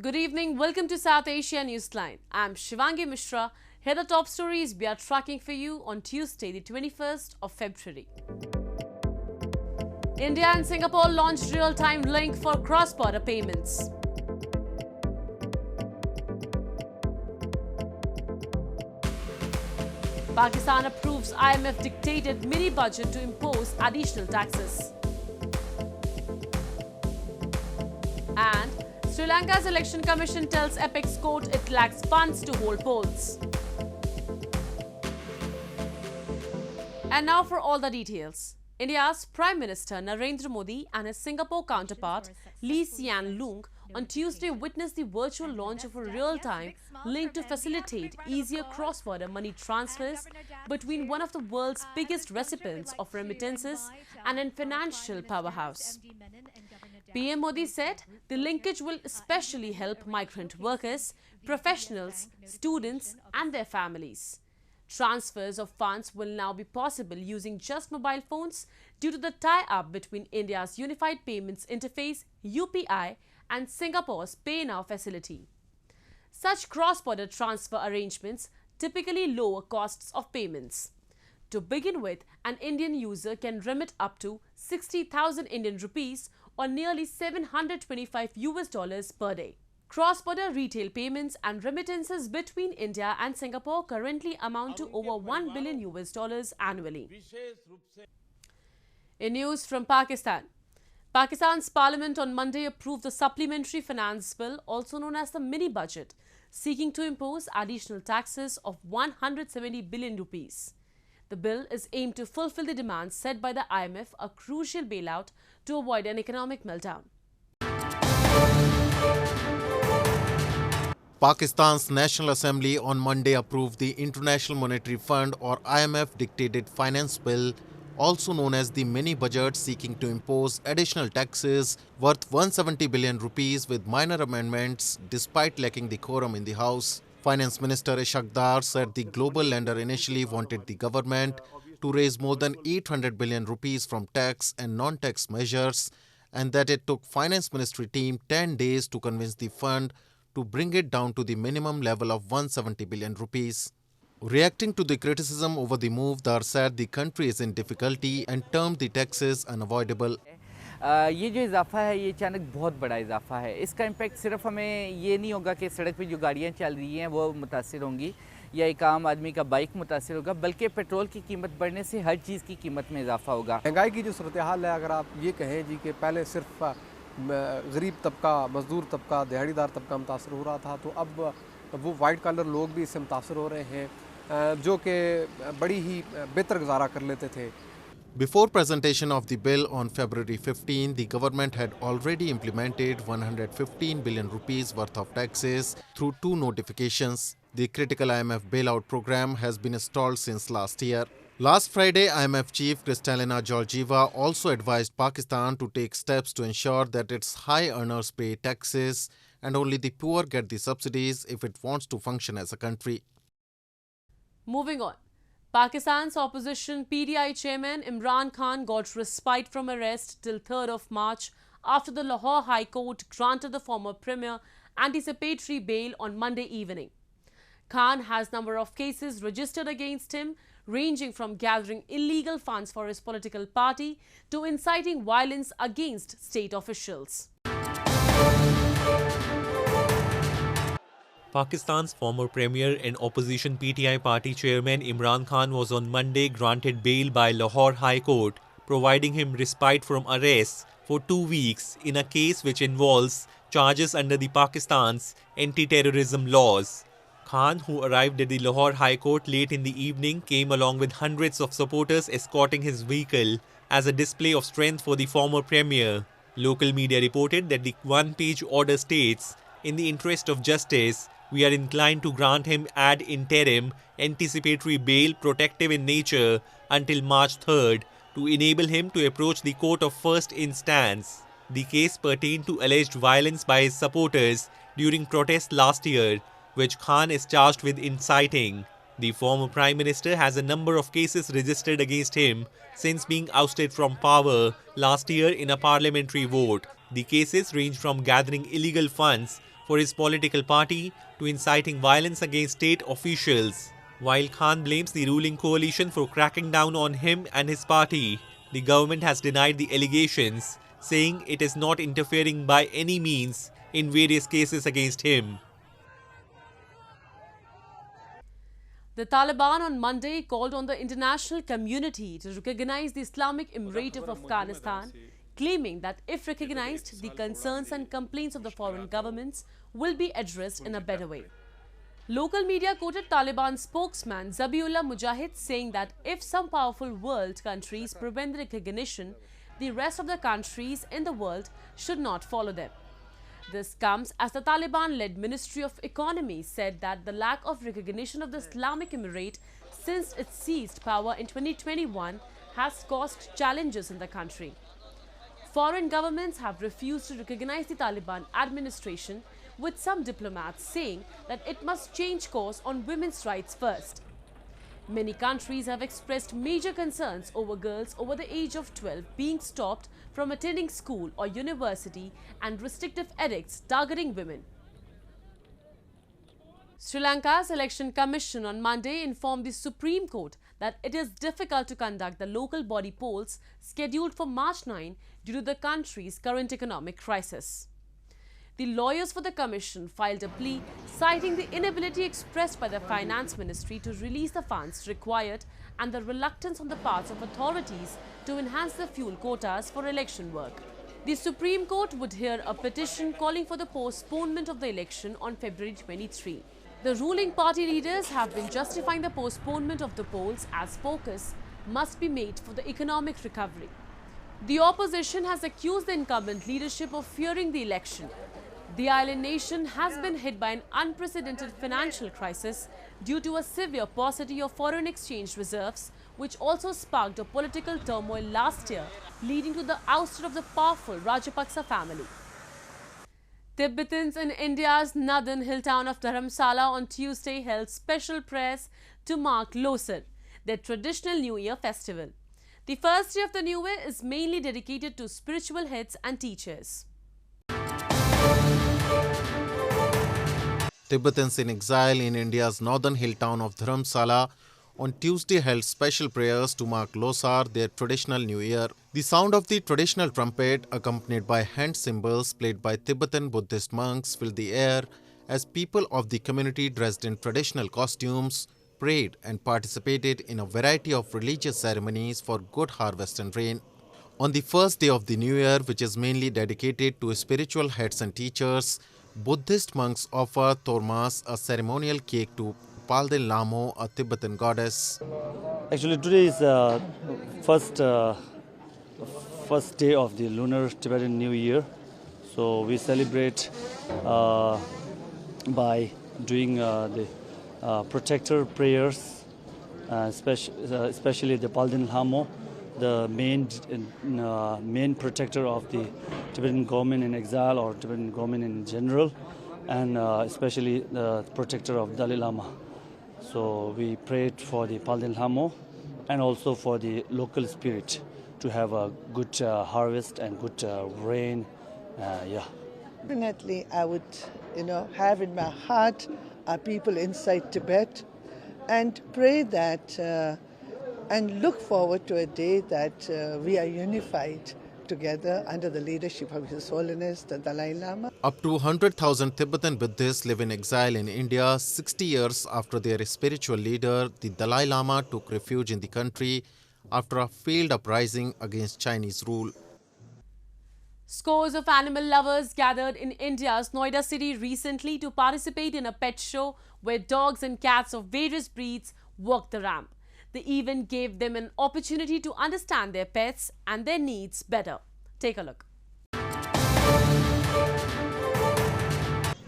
Good evening. Welcome to South Asia Newsline. I'm Shivangi Mishra. Here are the top stories we are tracking for you on Tuesday, the 21st of February. India and Singapore launched real-time link for cross-border payments. Pakistan approves IMF-dictated mini-budget to impose additional taxes. And Sri Lanka's Election Commission tells Apex Court it lacks funds to hold polls. And now for all the details. India's Prime Minister Narendra Modi and his Singapore counterpart Lee Hsien Loong on Tuesday witnessed the virtual launch of a real-time link to facilitate easier cross-border money transfers between one of the world's biggest recipients of remittances and a financial powerhouse. PM Modi said the linkage will especially help migrant workers, professionals, students and their families. Transfers of funds will now be possible using just mobile phones due to the tie-up between India's Unified Payments Interface (UPI) and Singapore's Pay Now facility. Such cross-border transfer arrangements typically lower costs of payments. To begin with, an Indian user can remit up to 60,000 Indian rupees or nearly $725 per day. Cross-border retail payments and remittances between India and Singapore currently amount to over $1 billion annually. In news from Pakistan, Pakistan's parliament on Monday approved the supplementary finance bill, also known as the mini-budget, seeking to impose additional taxes of 170 billion rupees. The bill is aimed to fulfill the demands set by the IMF, a crucial bailout to avoid an economic meltdown. Pakistan's National Assembly on Monday approved the International Monetary Fund or IMF-dictated finance bill, also known as the mini-budget, seeking to impose additional taxes worth 170 billion rupees with minor amendments despite lacking the quorum in the House. Finance Minister Ishaq Dar said the global lender initially wanted the government to raise more than 800 billion rupees from tax and non-tax measures, and that it took Finance Ministry team 10 days to convince the fund to bring it down to the minimum level of 170 billion rupees. Reacting to the criticism over the move, Dar said the country is in difficulty and termed the taxes unavoidable. ये जो इजाफा है ये अचानक बहुत बड़ा इजाफा है। इसका इम्पैक्ट सिर्फ हमें ये नहीं होगा कि सड़क पे जो गाड़ियाँ चल रही हैं वो मुतासिर होंगी या एक आम आदमी का बाइक मुतासिर होगा, बल्कि पेट्रोल की कीमत बढ़ने से हर चीज़ की कीमत में इजाफा होगा। महंगाई की जो सूरत हाल है, अगर आप ये कहें जी कि पहले सिर्फ गरीब तबका, मजदूर तबका, दिहाड़ीदार तबका मुतासर हो रहा था, तो अब वो वाइट कलर लोग भी इससे मुतासर हो रहे हैं जो कि बड़ी ही बेहतर गुजारा कर लेते थे। Before presentation of the bill on February 15, the government had already implemented 115 billion rupees worth of taxes through 2 notifications. The critical IMF bailout program has been stalled since last year. Last Friday, IMF chief Kristalina Georgieva also advised Pakistan to take steps to ensure that its high earners pay taxes and only the poor get the subsidies if it wants to function as a country. Moving on. Pakistan's Opposition PTI chairman Imran Khan got respite from arrest till 3rd of March after the Lahore High Court granted the former premier anticipatory bail on Monday evening. Khan has number of cases registered against him, ranging from gathering illegal funds for his political party to inciting violence against state officials. Pakistan's former Premier and Opposition PTI party chairman Imran Khan was on Monday granted bail by Lahore High Court, providing him respite from arrest for 2 weeks in a case which involves charges under the Pakistan's anti-terrorism laws. Khan, who arrived at the Lahore High Court late in the evening, came along with hundreds of supporters escorting his vehicle as a display of strength for the former Premier. Local media reported that the one-page order states, "In the interest of justice, we are inclined to grant him ad interim anticipatory bail protective in nature until March 3rd to enable him to approach the court of first instance." The case pertained to alleged violence by his supporters during protests last year, which Khan is charged with inciting. The former Prime Minister has a number of cases registered against him since being ousted from power last year in a parliamentary vote. The cases range from gathering illegal funds for his political party to inciting violence against state officials. While Khan blames the ruling coalition for cracking down on him and his party, the government has denied the allegations, saying it is not interfering by any means in various cases against him. The Taliban on Monday called on the international community to recognize the Islamic Emirate of Afghanistan, claiming that if recognized, the concerns and complaints of the foreign governments will be addressed in a better way. Local media quoted Taliban spokesman Zabiullah Mujahid saying that if some powerful world countries prevent the recognition, the rest of the countries in the world should not follow them. This comes as the Taliban-led Ministry of Economy said that the lack of recognition of the Islamic Emirate since it seized power in 2021 has caused challenges in the country. Foreign governments have refused to recognize the Taliban administration, with some diplomats saying that it must change course on women's rights first. Many countries have expressed major concerns over girls over the age of 12 being stopped from attending school or university and restrictive edicts targeting women. Sri Lanka's Election Commission on Monday informed the Supreme Court that it is difficult to conduct the local body polls scheduled for March 9 due to the country's current economic crisis. The lawyers for the commission filed a plea citing the inability expressed by the Finance Ministry to release the funds required and the reluctance on the parts of authorities to enhance the fuel quotas for election work. The Supreme Court would hear a petition calling for the postponement of the election on February 23. The ruling party leaders have been justifying the postponement of the polls as focus must be made for the economic recovery. The opposition has accused the incumbent leadership of fearing the election. The island nation has been hit by an unprecedented financial crisis due to a severe paucity of foreign exchange reserves, which also sparked a political turmoil last year, leading to the ouster of the powerful Rajapaksa family. Tibetans in India's northern hill town of Dharamshala on Tuesday held special prayers to mark Losar, their traditional New Year festival. The first day of the New Year is mainly dedicated to spiritual heads and teachers. Tibetans in exile in India's northern hill town of Dharamshala on Tuesday held special prayers to mark Losar, their traditional New Year. The sound of the traditional trumpet, accompanied by hand cymbals played by Tibetan Buddhist monks, filled the air as people of the community dressed in traditional costumes prayed and participated in a variety of religious ceremonies for good harvest and rain. On the first day of the New Year, which is mainly dedicated to spiritual heads and teachers, Buddhist monks offer Tormas, a ceremonial cake, to Palden Lamo, a Tibetan goddess. Actually, today is first day of the lunar Tibetan New Year. So we celebrate by doing the protector prayers, especially the Palden Lamo, the main protector of the Tibetan government in exile or Tibetan government in general, and especially the protector of Dalai Lama. So we prayed for the Palden Lamo and also for the local spirit to have a good harvest and good rain. Definitely, I would, have in my heart our people inside Tibet and pray that and look forward to a day that we are unified together under the leadership of His Holiness, the Dalai Lama. Up to 100,000 Tibetan Buddhists live in exile in India 60 years after their spiritual leader, the Dalai Lama, took refuge in the country after a failed uprising against Chinese rule. Scores of animal lovers gathered in India's Noida city recently to participate in a pet show where dogs and cats of various breeds walked the ramp. The event gave them an opportunity to understand their pets and their needs better. Take a look.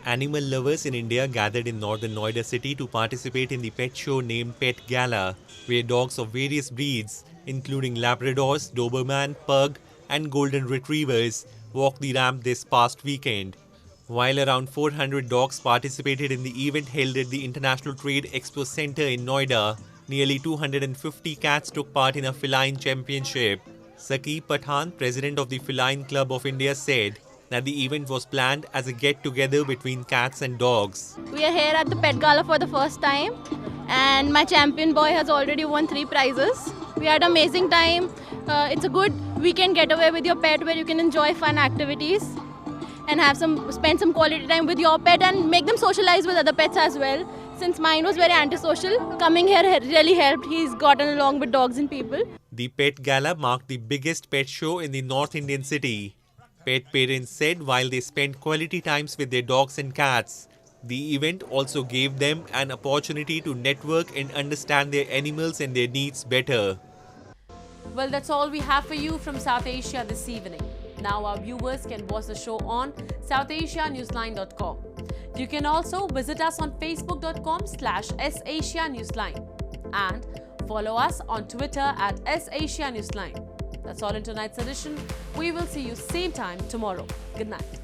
Animal lovers in India gathered in northern Noida city to participate in the pet show named PETGALA, where dogs of various breeds, including Labradors, Doberman, Pug and Golden Retrievers, walked the ramp this past weekend. While around 400 dogs participated in the event held at the International Trade Expo Center in Noida, nearly 250 cats took part in a feline championship. Saqib Pathan, president of the Feline Club of India, said that the event was planned as a get-together between cats and dogs. We are here at the PETGALA for the first time, and my champion boy has already won 3 prizes. We had an amazing time. It's a good weekend getaway with your pet where you can enjoy fun activities and spend some quality time with your pet and make them socialize with other pets as well. Since mine was very antisocial, coming here really helped. He's gotten along with dogs and people. The Pet Gala marked the biggest pet show in the North Indian city. Pet parents said while they spent quality times with their dogs and cats, the event also gave them an opportunity to network and understand their animals and their needs better. Well, that's all we have for you from South Asia this evening. Now our viewers can watch the show on southasianewsline.com. You can also visit us on facebook.com/SAsiaNewsline and follow us on Twitter at SAsiaNewsline. That's all in tonight's edition. We will see you same time tomorrow. Good night.